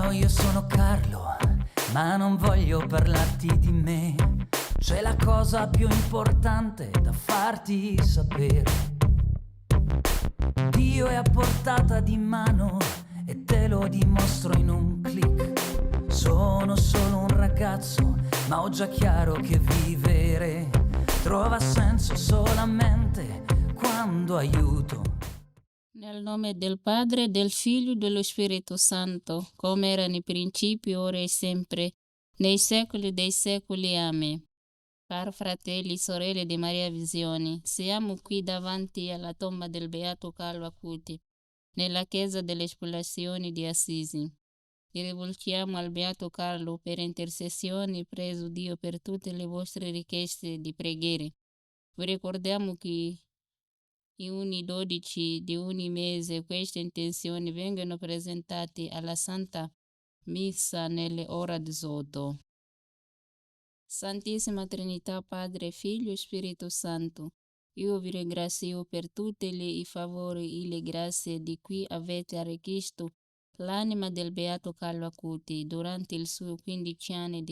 Ciao, io sono Carlo, ma non voglio parlarti di me. C'è la cosa più importante da farti sapere. Dio è a portata di mano e te lo dimostro in un click. Sono solo un ragazzo, ma ho già chiaro che vivere trova senso solamente quando aiuto. Nel nome del Padre, del Figlio e dello Spirito Santo, come era nei principi, ora e sempre, nei secoli dei secoli. Amen. Cari fratelli e sorelle di Maria Visioni, siamo qui davanti alla tomba del Beato Carlo Acuti, nella chiesa delle Espolazioni di Assisi. Vi rivolgiamo al Beato Carlo per intercessione, preso Dio per tutte le vostre richieste di preghiera. Vi ricordiamo che in ogni 12 di ogni mese queste intenzioni vengono presentate alla Santa Messa nelle ore 18. Santissima Trinità, Padre, Figlio e Spirito Santo, io vi ringrazio per tutti i favori e le grazie di cui avete arricchito l'anima del Beato Carlo Acuti durante i suoi 15 anni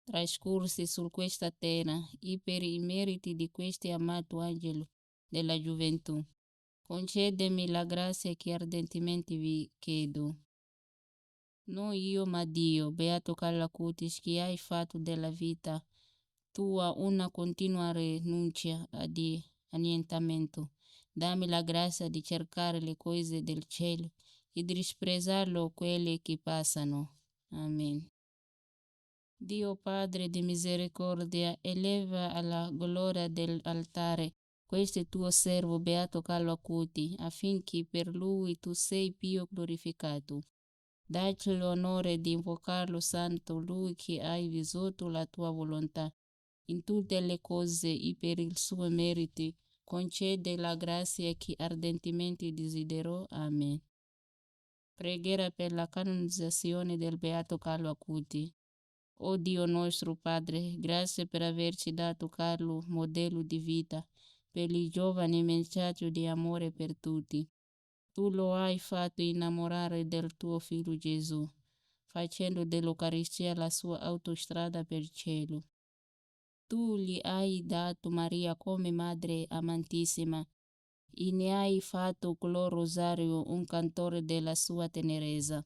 trascorsi su questa terra e per i meriti di questo amato angelo della gioventù. Concedemi la grazia che ardentemente vi chiedo. Non io, ma Dio, Beato Carlo Acutis, che hai fatto della vita tua una continua rinuncia di annientamento. Dammi la grazia di cercare le cose del cielo e di disprezzarlo quelle che passano. Amen. Dio Padre di misericordia, eleva alla gloria dell'altare questo tuo servo Beato Carlo Acuti, affinché per lui tu sei più glorificato. Dacci l'onore di invocarlo santo, lui che hai vissuto la tua volontà in tutte le cose e per il suo merito concede la grazia che ardentemente desidero. Amen. Preghiera per la canonizzazione del Beato Carlo Acuti. O Dio nostro Padre, grazie per averci dato Carlo modello di vita per i giovani, messaggio di amore per tutti. Tu lo hai fatto innamorare del tuo figlio Gesù, facendo dell'Eucaristia la sua autostrada per il cielo. Tu gli hai dato Maria come madre amantissima e ne hai fatto col rosario un cantore della sua tenerezza.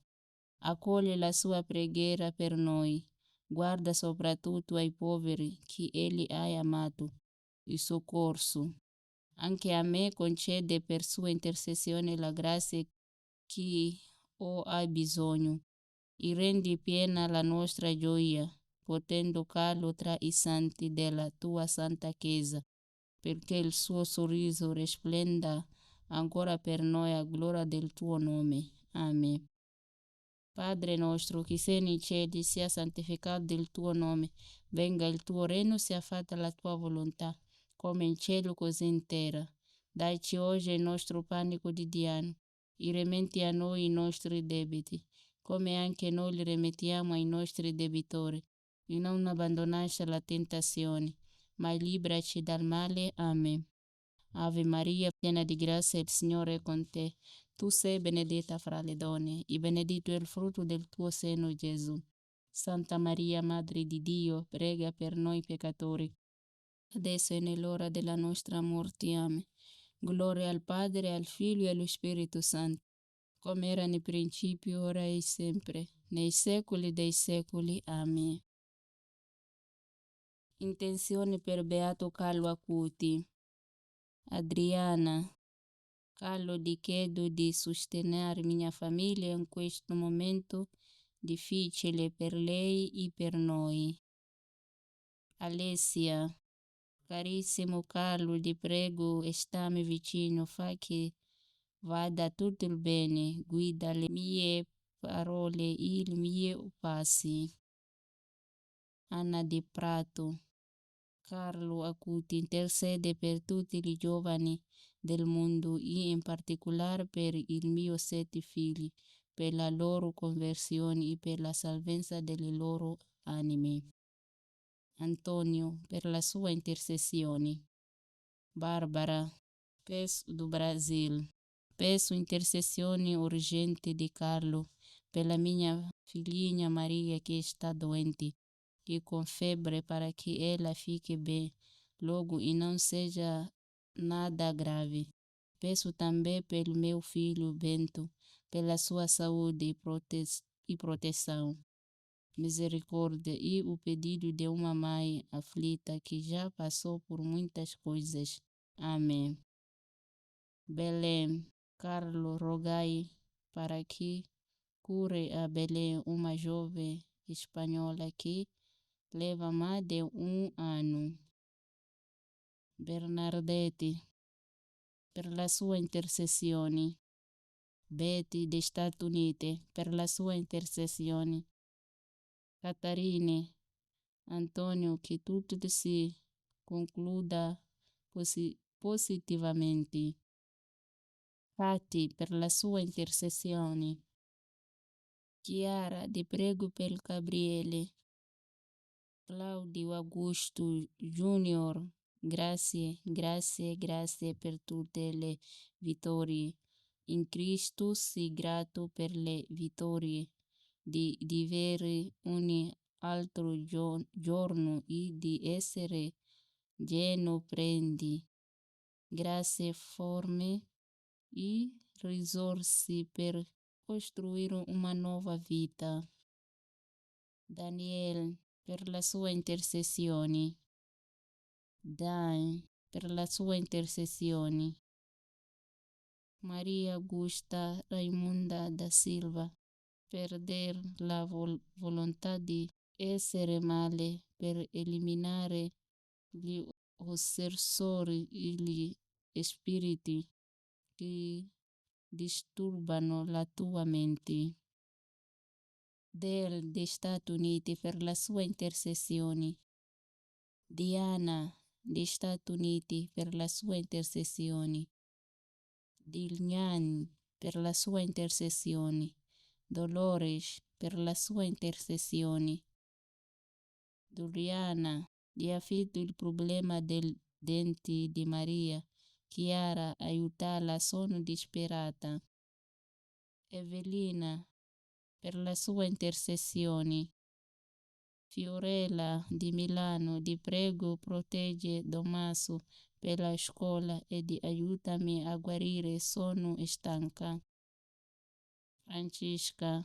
Accoglie la sua preghiera per noi. Guarda soprattutto ai poveri che egli ha amato e soccorso. Anche a me concede per sua intercessione la grazia che ho bisogno e rendi piena la nostra gioia, potendo callo tra i santi della tua santa Chiesa, perché il suo sorriso risplenda ancora per noi a gloria del tuo nome. Amen. Padre nostro che sei nei cieli, sia santificato il tuo nome, venga il tuo regno, sia fatta la tua volontà, come in cielo così in terra. Daici oggi il nostro pane quotidiano, e rimetti a noi i nostri debiti, come anche noi li rimettiamo ai nostri debitori, e non abbandonarci alla tentazione, ma liberaci dal male. Amen. Ave Maria, piena di grazia, il Signore è con te. Tu sei benedetta fra le donne, e benedetto è il frutto del tuo seno, Gesù. Santa Maria, Madre di Dio, prega per noi peccatori, adesso e nell'ora della nostra morte. Amen. Gloria al Padre, al Figlio e allo Spirito Santo, come era nel principio, ora e sempre, nei secoli dei secoli. Amen. Intenzione per Beato Carlo Acuti. Adriana, Carlo, ti chiedo di sostenere mia famiglia in questo momento difficile per lei e per noi. Alessia, carissimo Carlo, ti prego, stammi vicino, fa che vada tutto il bene, guida le mie parole e i miei passi. Anna di Prato, Carlo Acuti intercede per tutti i giovani del mondo e in particolare per i miei 7 figli, per la loro conversione e per la salvezza delle loro anime. Antonio, per la sua intercessione. Barbara, PES do Brasil, peço intercessione urgente di Carlo pela minha filhinha Maria que está doente e com febre para que ela fique bem logo e não seja nada grave. Peço também pelo meu filho Bento, pela sua saúde e proteção, misericórdia e o pedido de uma mãe aflita que já passou por muitas coisas. Amém. Belém, Carlos, rogai para que cure a Belém, uma jovem espanhola que leva mais de um ano. Bernadette, per la sua intercessione. Betty de Stati Uniti, per la sua intercessione. Catarine, Antonio, che tutto si concluda positivamente. Patti, per la sua intercessione. Chiara, ti prego per Gabriele. Claudio Augusto Junior, grazie, grazie, grazie per tutte le vittorie. In Cristo sei grato per le vittorie di vivere un altro giorno e di essere pieno prendi. Grazie forme e risorse per costruire una nuova vita. Daniel, per la sua intercessione. Dan, per la sua intercessione. Maria Augusta Raimunda da Silva, per la volontà di essere male, per eliminare gli ossessori e gli spiriti che disturbano la tua mente. Degli Stati Uniti per la sua intercessione. Diana degli Stati Uniti per la sua intercessione. Dilnian per la sua intercessione. Dolores per la sua intercessione. Doriana, gli affitto il problema del denti di Maria. Chiara, aiutarla, sono disperata. Evelina, per la sua intercessione. Fiorella di Milano, ti prego protegge Tommaso per la scuola e aiutami a guarire, sono stanca. Francesca,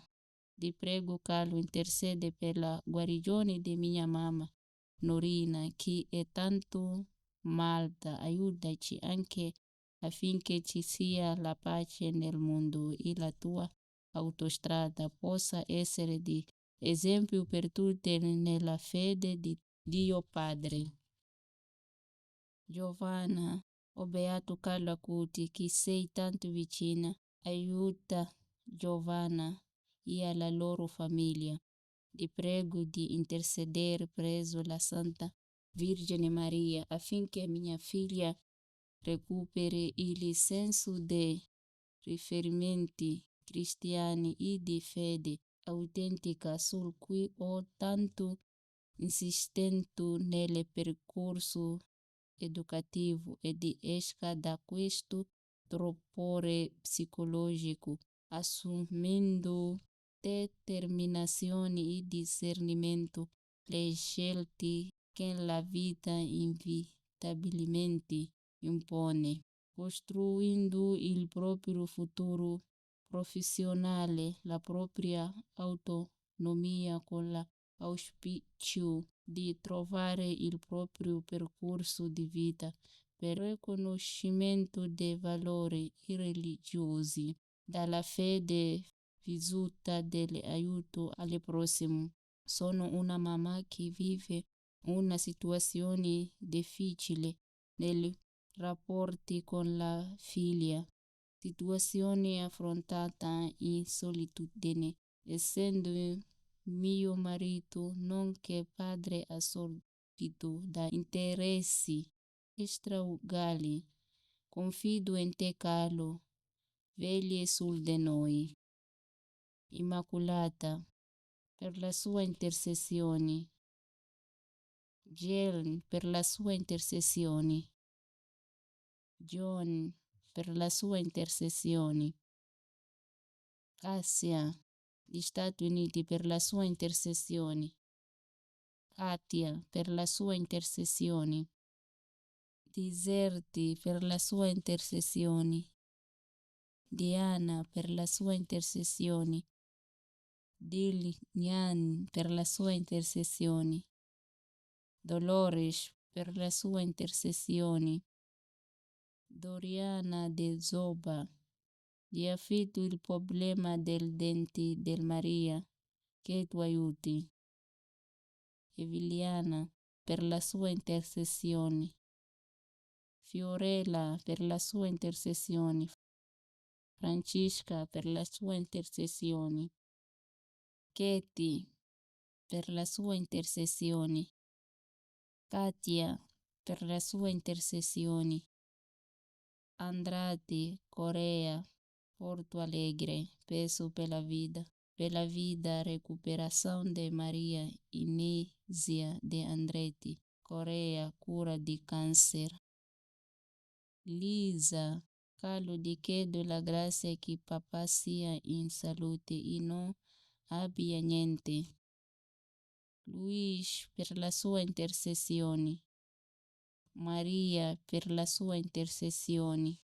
ti prego Carlo intercede per la guarigione di mia mamma Norina che è tanto malta, aiutaci anche affinché ci sia la pace nel mondo e la tua autostrada possa essere di esempio per tutti nella fede di Dio Padre. Giovanna, o beato Carlo Acuti, che sei tanto vicina, aiuta Giovanna e alla loro famiglia. Ti prego di intercedere presso la Santa Vergine Maria affinché mia figlia recuperi il senso dei riferimenti cristiani e di fede autentica sul cui ho tanto insistito nel percorso educativo e di esca da questo torpore psicologico, assumendo determinazione e discernimento le scelte che la vita inevitabilmente impone, costruendo il proprio futuro professionale, la propria autonomia con l'auspicio di trovare il proprio percorso di vita per riconoscimento dei valori religiosi, dalla fede vissuta dell'aiuto al prossimo. Sono una mamma che vive una situazione difficile nei rapporti con la figlia, situazione affrontata in solitudine, essendo mio marito nonché padre assorbito da interessi extraugali. Confido in te, Carlo, vegli sul di noi. Immacolata, per la sua intercessione. Jill, per la sua intercessione. John, per la sua intercessione. Cassia, gli Stati Uniti per la sua intercessione, Katia per la sua intercessione, Diserti per la sua intercessione, Diana per la sua intercessione, Dilian per la sua intercessione, Dolores per la sua intercessione, Doriana de Zoba, gli affitto il problema del denti del Maria, che tu aiuti, Eviliana per la sua intercessione, Fiorella per la sua intercessione, Francesca per la sua intercessione, Katie per la sua intercessione, Katia per la sua intercessione, Andrade Corea, Porto Alegre, peso per la vida, recuperação de Maria Inésia de Andretti, Coreia, cura de câncer. Lisa, calo di chiedo la grazia che papà sia in salute e non abbia niente. Luis per la sua intercessione. Maria per la sua intercessione.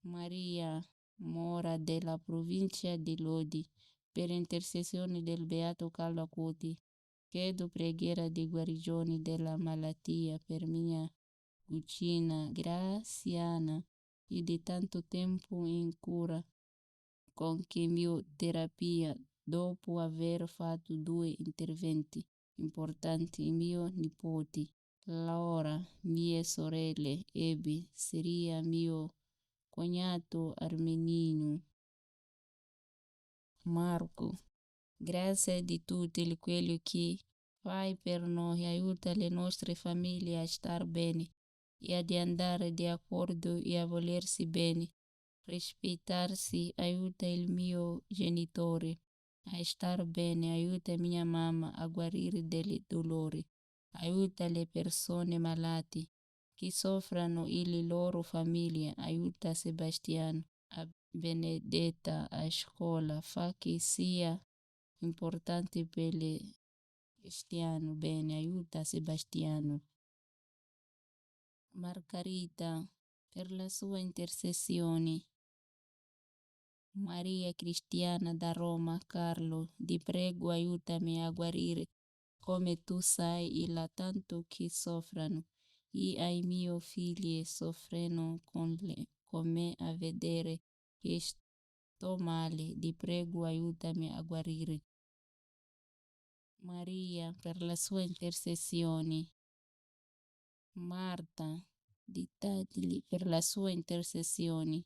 Maria Mora della provincia di Lodi, per intercessione del Beato Carlo Acuti, chiedo preghiera di guarigione della malattia per mia cugina Graziana e di tanto tempo in cura con chemioterapia dopo aver fatto 2 interventi importanti. Mio nipote Laura, mie sorelle Ebi, Siria, mio cognato Armenino Marco. Grazie di tutti quello che fai per noi, aiuta le nostre famiglie a star bene e ad andare d'accordo e a volersi bene, rispettarsi, aiuta il mio genitore a star bene, aiuta mia mamma a guarire dei dolori, aiuta le persone malate che soffrono e le loro famiglie, aiuta Sebastiano, a Benedetta a scuola, fa che sia importante per le Cristiano, bene, aiuta Sebastiano. Margarita per la sua intercessione. Maria Cristiana da Roma, Carlo, ti prego aiutami a guarire come tu sai e la tanto che soffrono e ai miei figli soffrono con me a vedere che sto male, ti prego aiutami a guarire. Maria per la sua intercessione. Marta di Tagli per la sua intercessione.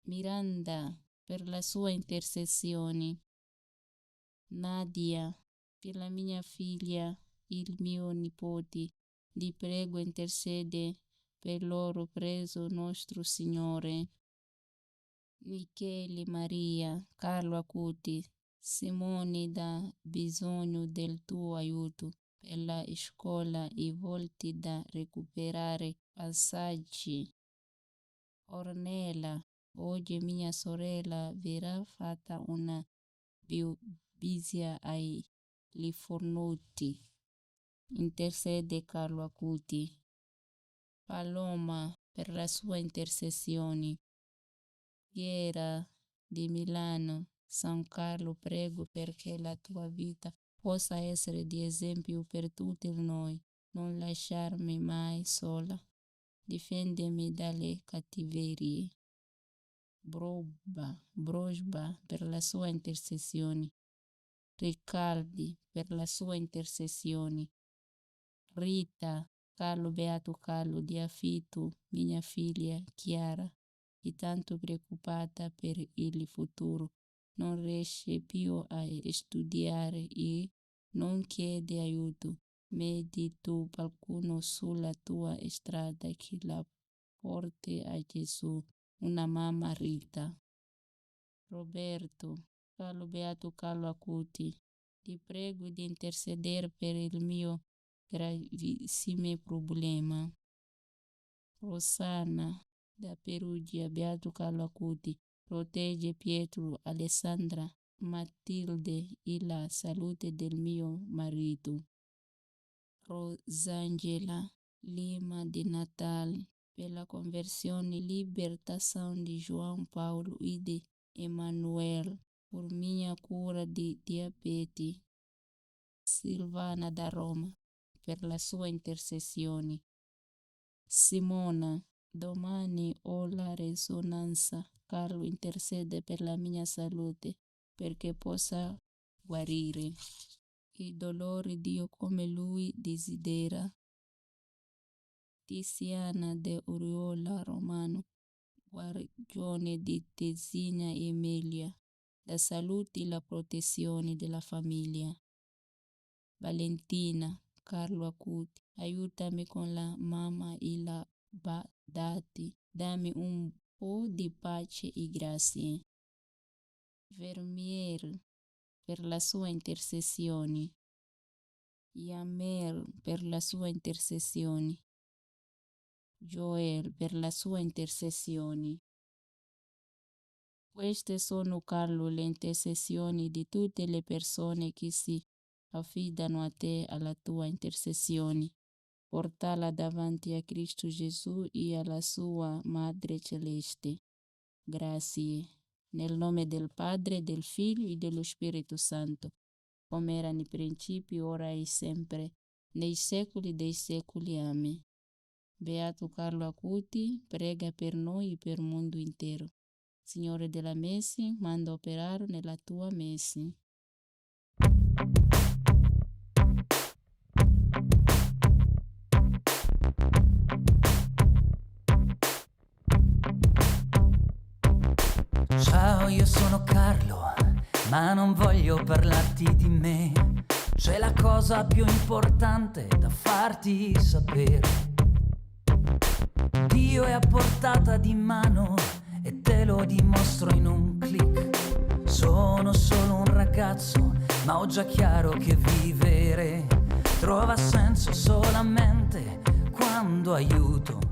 Miranda per la sua intercessione. Nadia per la mia figlia, il mio nipote, ti prego intercede per loro preso nostro Signore. Michele Maria, Carlo Acuti, Simone dà bisogno del tuo aiuto per la scuola e volti da recuperare passaggi. Ornella, oggi mia sorella verrà fatta una biopsia ai Lifornuti. Intercede Carlo Acuti. Paloma per la sua intercessione. Piera di Milano, San Carlo, prego perché la tua vita possa essere di esempio per tutti noi. Non lasciarmi mai sola. Difendimi dalle cattiverie. Brosba per la sua intercessione. Riccardi per la sua intercessione. Rita, Carlo Beato Carlo, di affitto mia figlia Chiara, è tanto preoccupata per il futuro, non riesce più a studiare e non chiede aiuto. Vedi tu qualcuno sulla tua strada che la porti a Gesù, una mamma Rita. Roberto, Carlo Beato Carlo Acuti, ti prego di intercedere per il mio gravissimo problema. Rossana da Perugia, Beato Carlo Acuti, Protegge Pietro, Alessandra, Matilde e la salute del mio marito. Rosangela Lima di Natale, per la conversione e libertação di João Paulo e di Emanuel, por minha cura di diabete. Silvana da Roma, per la sua intercessione. Simona, domani ho la risonanza. Carlo intercede per la mia salute, perché possa guarire i dolori Dio come lui desidera. Tiziana de Oriola Romano, guarigione di Tesina Emilia, la salute e la protezione della famiglia. Valentina, Carlo Acuti, aiutami con la mamma e la badati, dammi un po' di pace e grazie. Vermier, per la sua intercessione. Yamer, per la sua intercessione. Joel, per la sua intercessione. Queste sono, Carlo, le intercessioni di tutte le persone che si affidano a te, alla tua intercessione. Portala davanti a Cristo Gesù e alla sua Madre Celeste. Grazie. Nel nome del Padre, del Figlio e dello Spirito Santo, come era nei principi, ora e sempre, nei secoli dei secoli. Amen. Beato Carlo Acuti, prega per noi e per il mondo intero. Signore della Messe, manda operare nella tua Messe. Ciao, io sono Carlo, ma non voglio parlarti di me. C'è la cosa più importante da farti sapere. Dio è a portata di mano e te lo dimostro in un click. Sono solo un ragazzo, ma ho già chiaro che vivere trova senso solamente quando aiuto